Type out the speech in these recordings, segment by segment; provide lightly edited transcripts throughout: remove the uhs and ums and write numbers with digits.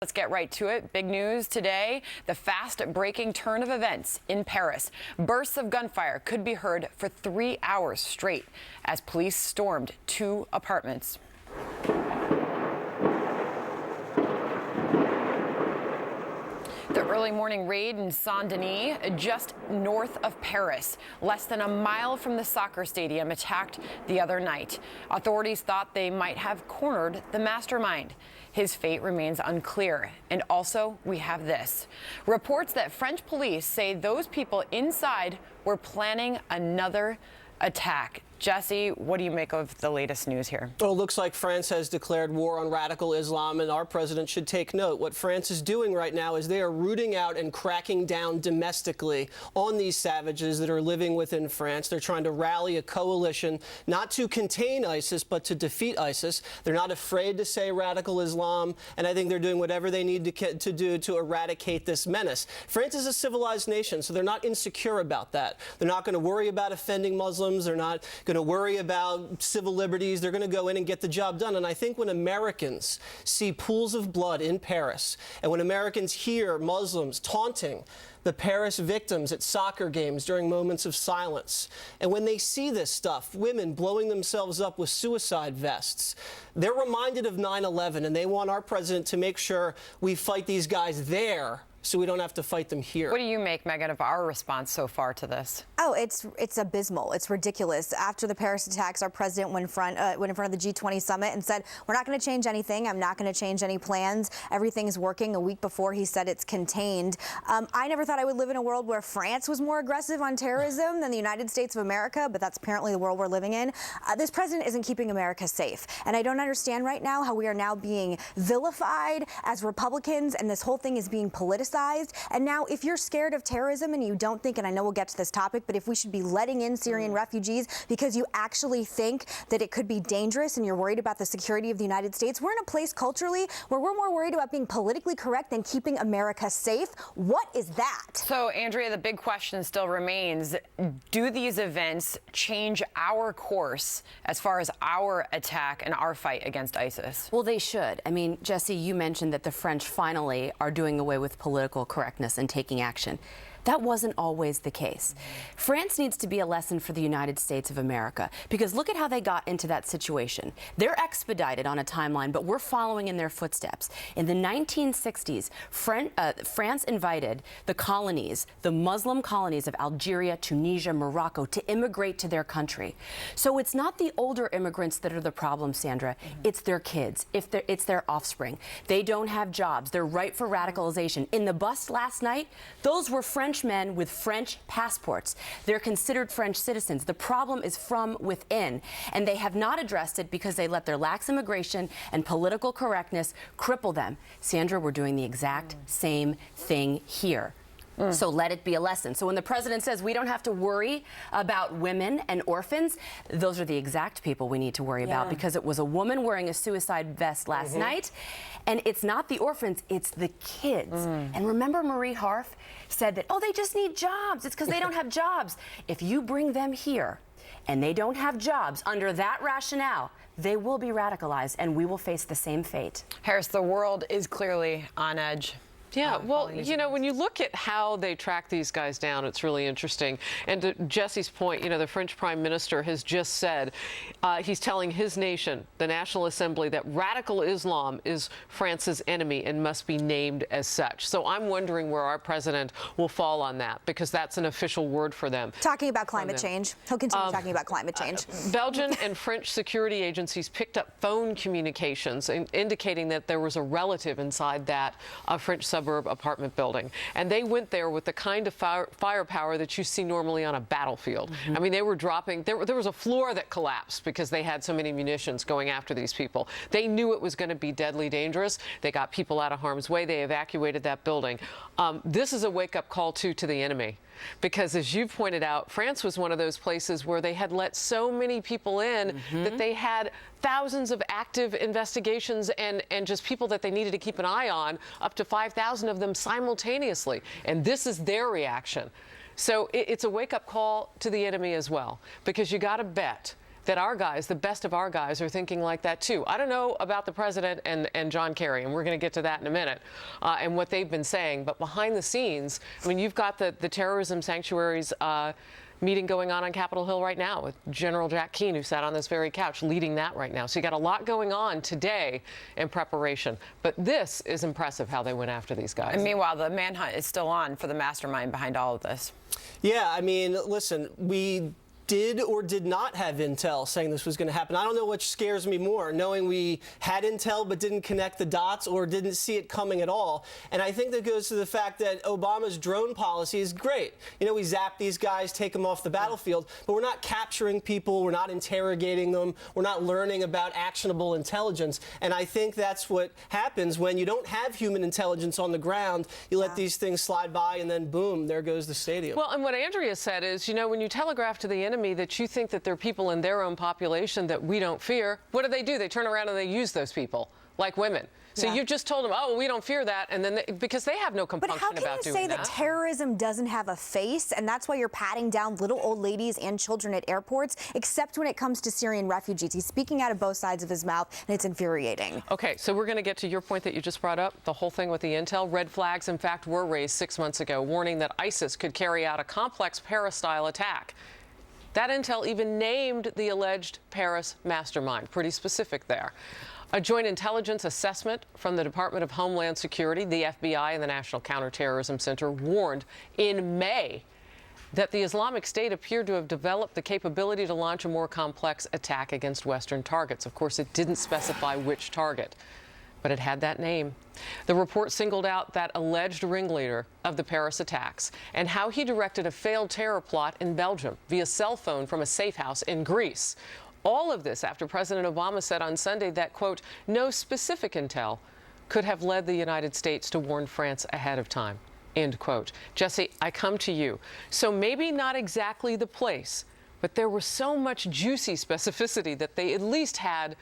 Let's get right to it. Big news today, the fast-breaking turn of events in Paris. Bursts of gunfire could be heard for 3 hours straight as police stormed 2 apartments. The early morning raid in Saint-Denis, just north of Paris, less than a mile from the soccer stadium attacked the other night. Authorities thought they might have cornered the mastermind. His fate remains unclear. And also, we have this. Reports that French police say those people inside were planning another attack. Jesse, what do you make of the latest news here? Well, it looks like France has declared war on radical Islam, and our president should take note. What France is doing right now is they are rooting out and cracking down domestically on these savages that are living within France. They're trying to rally a coalition, not to contain ISIS, but to defeat ISIS. They're not afraid to say radical Islam, and I think they're doing whatever they need to do to eradicate this menace. France is a civilized nation, so they're not insecure about that. They're not going to worry about offending Muslims. They're not going to worry about civil liberties. They're going to go in and get the job done. And I think when Americans see pools of blood in Paris, and when Americans hear Muslims taunting the Paris victims at soccer games during moments of silence, and when they see this stuff, women blowing themselves up with suicide vests, they're reminded of 9/11, and they want our president to make sure we fight these guys there so we don't have to fight them here. What do you make, Megan, of our response so far to this? Oh, it's abysmal. It's ridiculous. After the Paris attacks, our president went in front of the G20 summit and said, we're not going to change anything. I'm not going to change any plans. Everything's working. A week before, he said it's contained. I never thought I would live in a world where France was more aggressive on terrorism than the United States of America, but that's apparently the world we're living in. This president isn't keeping America safe. And I don't understand right now how we are now being vilified as Republicans, and this whole thing is being politicized. And now, if you're scared of terrorism and you don't think, and I know we'll get to this topic, but if we should be letting in Syrian refugees because you actually think that it could be dangerous and you're worried about the security of the United States, we're in a place culturally where we're more worried about being politically correct than keeping America safe. What is that? So, Andrea, the big question still remains, do these events change our course as far as our attack and our fight against ISIS? Well, they should. I mean, Jesse, you mentioned that the French finally are doing away with political correctness and taking action. That wasn't always the case. France needs to be a lesson for the United States of America, because look at how they got into that situation. They're expedited on a timeline, but we're following in their footsteps. In the 1960s, France invited the colonies, the Muslim colonies of Algeria, Tunisia, Morocco, to immigrate to their country. So it's not the older immigrants that are the problem, Sandra. It's their kids. It's their offspring. They don't have jobs. They're ripe for radicalization. In the bus last night, those were French men with French passports. They're considered French citizens. The problem is from within, and they have not addressed it because they let their lax immigration and political correctness cripple them. Sandra, we're doing the exact same thing here. So let it be a lesson. So when the president says we don't have to worry about women and orphans, those are the exact people we need to worry about, because it was a woman wearing a suicide vest last night, and it's not the orphans, it's the kids. And remember Marie Harf said that, oh, they just need jobs. It's because they don't have jobs. If you bring them here and they don't have jobs under that rationale, they will be radicalized, and we will face the same fate. Harris, the world is clearly on edge. Yeah, well, you know, when you look at how they track these guys down, it's really interesting. And to Jesse's point, you know, the French Prime Minister has just said, he's telling his nation, the National Assembly, that radical Islam is France's enemy and must be named as such. So I'm wondering where our president will fall on that, because that's an official word for them. Talking about climate change. He'll continue talking about climate change. Belgian and French security agencies picked up phone communications indicating that there was a relative inside that French suburb apartment building, and they went there with the kind of firepower that you see normally on a battlefield. I mean, they were dropping, there was a floor that collapsed because they had so many munitions going after these people. They knew it was going to be deadly dangerous. They got people out of harm's way. They evacuated that building. This is a wake-up call to the enemy, because as you pointed out, France was one of those places where they had let so many people in that they had thousands of active investigations and just people that they needed to keep an eye on, up to 5,000 of them simultaneously. And this is their reaction. So it's a wake-up call to the enemy as well, because you got to bet that our guys, the best of our guys, are thinking like that too. I don't know about the president and John Kerry, and we're going to get to that in a minute, and what they've been saying. But behind the scenes, I mean, you've got the terrorism sanctuaries meeting going on Capitol Hill right now with General Jack Keane, who sat on this very couch leading that right now. So you got a lot going on today in preparation. But this is impressive how they went after these guys. And meanwhile, the manhunt is still on for the mastermind behind all of this. Yeah, I mean, listen, we did or did not have intel saying this was going to happen. I don't know which scares me more, knowing we had intel but didn't connect the dots or didn't see it coming at all. And I think that goes to the fact that Obama's drone policy is great. You know, we zap these guys, take them off the battlefield, but we're not capturing people, we're not interrogating them, we're not learning about actionable intelligence. And I think that's what happens when you don't have human intelligence on the ground. You let these things slide by and then boom, there goes the stadium. Well, and what Andrea said is, you know, when you telegraph to the enemy that you think that there are people in their own population that we don't fear, what do? They turn around and they use those people, like women. So you just told them, oh, well, we don't fear that, and then because they have no compunction about doing that. But how can you say that terrorism doesn't have a face, and that's why you're patting down little old ladies and children at airports, except when it comes to Syrian refugees? He's speaking out of both sides of his mouth, and it's infuriating. Okay, so we're going to get to your point that you just brought up, the whole thing with the intel. Red flags, in fact, were raised 6 months ago, warning that ISIS could carry out a complex Paris-style attack. That intel even named the alleged Paris mastermind. Pretty specific there. A joint intelligence assessment from the Department of Homeland Security, the FBI, and the National Counterterrorism Center warned in May that the Islamic State appeared to have developed the capability to launch a more complex attack against Western targets. Of course, it didn't specify which target, but it had that name. The report singled out that alleged ringleader of the Paris attacks and how he directed a failed terror plot in Belgium via cell phone from a safe house in Greece. All of this after President Obama said on Sunday that, quote, no specific intel could have led the United States to warn France ahead of time, end quote. Jesse, I come to you. So maybe not exactly the place, but there was so much juicy specificity that they at least had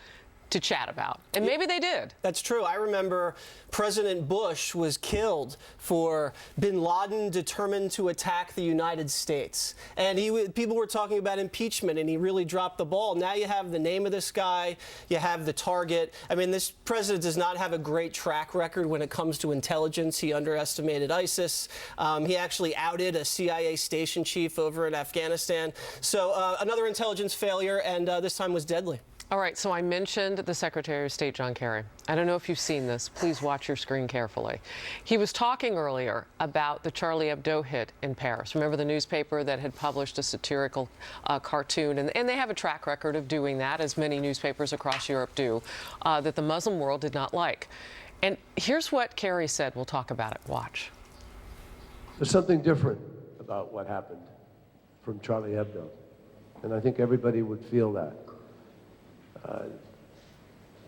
to chat about. And maybe they did. That's true. I remember President Bush was killed for bin Laden determined to attack the United States. And people were talking about impeachment, and he really dropped the ball. Now you have the name of this guy, you have the target. I mean, this president does not have a great track record when it comes to intelligence. He underestimated ISIS. He actually outed a CIA station chief over in Afghanistan. So another intelligence failure, and this time was deadly. All right, so I mentioned the Secretary of State, John Kerry. I don't know if you've seen this. Please watch your screen carefully. He was talking earlier about the Charlie Hebdo hit in Paris. Remember the newspaper that had published a satirical cartoon? And they have a track record of doing that, as many newspapers across Europe do, that the Muslim world did not like. And here's what Kerry said. We'll talk about it. Watch. There's something different about what happened from Charlie Hebdo. And I think everybody would feel that.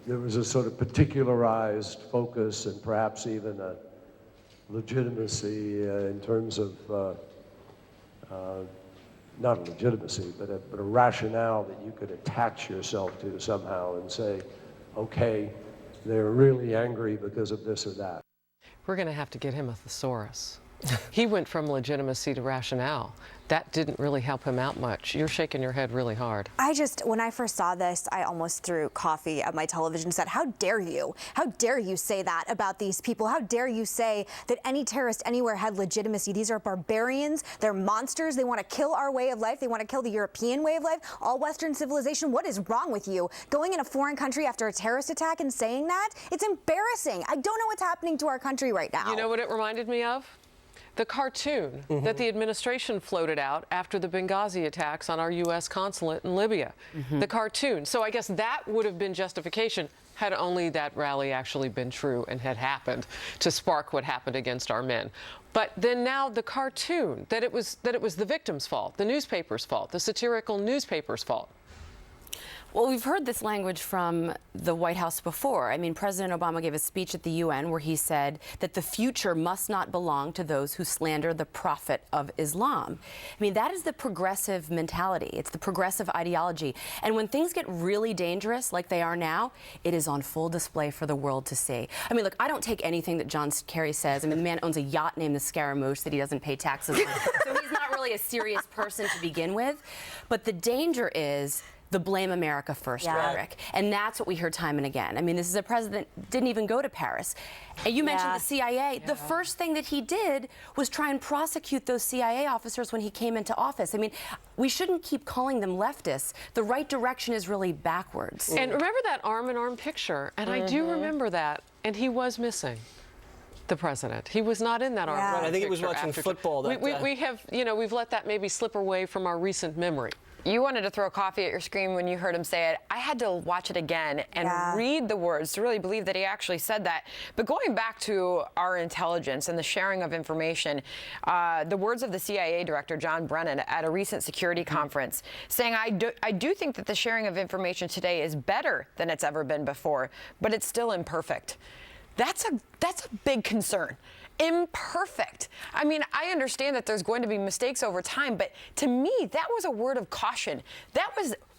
There was a sort of particularized focus and perhaps even a legitimacy in terms of, not a legitimacy, but a rationale that you could attach yourself to somehow and say, okay, they're really angry because of this or that. We're going to have to get him a thesaurus. He went from legitimacy to rationale. That didn't really help him out much. You're shaking your head really hard. When I first saw this, I almost threw coffee at my television and said, how dare you? How dare you say that about these people? How dare you say that any terrorist anywhere had legitimacy? These are barbarians. They're monsters. They want to kill our way of life. They want to kill the European way of life, all Western civilization. What is wrong with you? Going in a foreign country after a terrorist attack and saying that? It's embarrassing. I don't know what's happening to our country right now. You know what it reminded me of? The cartoon that the administration floated out after the Benghazi attacks on our U.S. consulate in Libya. The cartoon. So I guess that would have been justification had only that rally actually been true and had happened to spark what happened against our men. But then now the cartoon, that it was the victim's fault, the newspaper's fault, the satirical newspaper's fault. Well, we've heard this language from the White House before. I mean, President Obama gave a speech at the UN where he said that the future must not belong to those who slander the prophet of Islam. I mean, that is the progressive mentality. It's the progressive ideology. And when things get really dangerous, like they are now, it is on full display for the world to see. I mean, look, I don't take anything that John Kerry says. I mean, the man owns a yacht named the Scaramouche that he doesn't pay taxes on. So he's not really really a serious person to begin with. But the danger is the blame America first rhetoric. And that's what we hear time and again. I mean, this is a president didn't even go to Paris. And you mentioned the CIA. The first thing that he did was try and prosecute those CIA officers when he came into office. I mean, we shouldn't keep calling them leftists. The right direction is really backwards. And remember that arm-in-arm picture? And I do remember that. And he was missing. The president. He was not in that arm-in-arm picture. I think he was watching football that day. We have, you know, we've let that maybe slip away from our recent memory. You wanted to throw coffee at your screen when you heard him say it. I had to watch it again and read the words to really believe that he actually said that. But going back to our intelligence and the sharing of information, the words of the CIA director, John Brennan, at a recent security conference, saying, I do think that the sharing of information today is better than it's ever been before, but it's still imperfect. That's a big concern. Imperfect. I mean, I understand that there's going to be mistakes over time, but to me, that was a word of caution.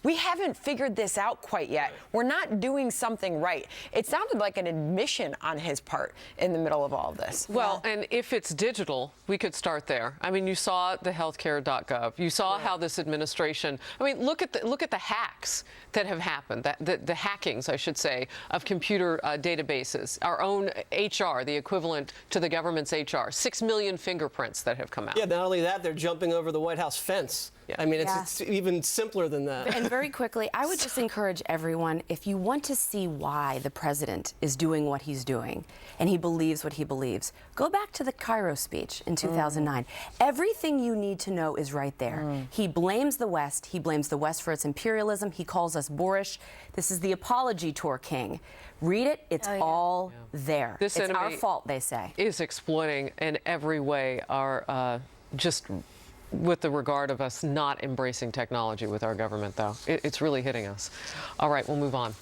We haven't figured this out quite yet. We're not doing something right. It sounded like an admission on his part in the middle of all of this. Well, and if it's digital, we could start there. I mean, you saw the healthcare.gov. You saw how this administration, I mean, look at the hacks that have happened, the hackings, I should say, of computer databases. Our own HR, the equivalent to the government's HR, 6 million fingerprints that have come out. Yeah, not only that, they're jumping over the White House fence. Yeah. I mean, it's even simpler than that. And very quickly, I would just encourage everyone, if you want to see why the president is doing what he's doing and he believes what he believes, go back to the Cairo speech in 2009. Everything you need to know is right there. He blames the West. He blames the West for its imperialism. He calls us boorish. This is the apology tour, King. Read it. It's all there. This it's our fault, they say. Is exploiting in every way our just with the regard of us not embracing technology with our government, though. It's really hitting us. All right, we'll move on.